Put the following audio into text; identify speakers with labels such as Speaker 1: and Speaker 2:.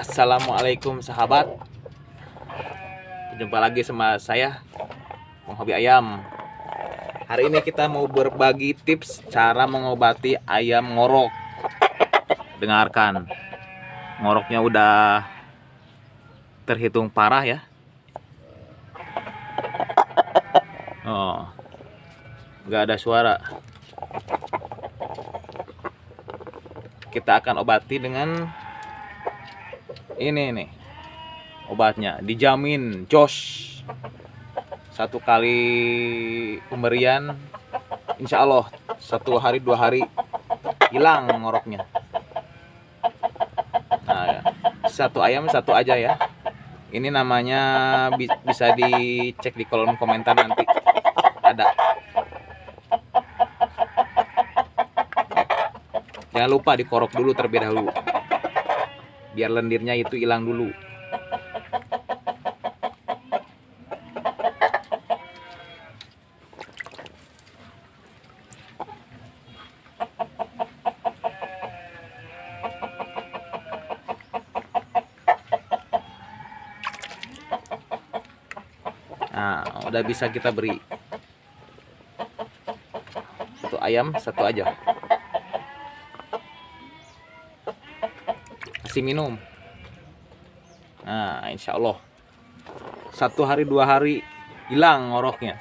Speaker 1: Assalamualaikum sahabat. Jumpa lagi sama saya, penghobi ayam. Hari ini kita mau berbagi tips cara mengobati ayam ngorok. Dengarkan, ngoroknya udah terhitung parah ya. Oh, nggak ada suara. Kita akan obati dengan ini nih, obatnya dijamin jos. 1 kali pemberian insya Allah 1 hari 2 hari hilang ngoroknya. Nah, satu ayam satu aja ya. Ini namanya bisa dicek di kolom komentar nanti ada. Jangan lupa dikorok dulu terlebih dahulu biar lendirnya itu hilang dulu. Nah, udah bisa kita beri. Satu ayam satu aja. Kasih minum. Nah, insya Allah 1 hari 2 hari hilang ngoroknya.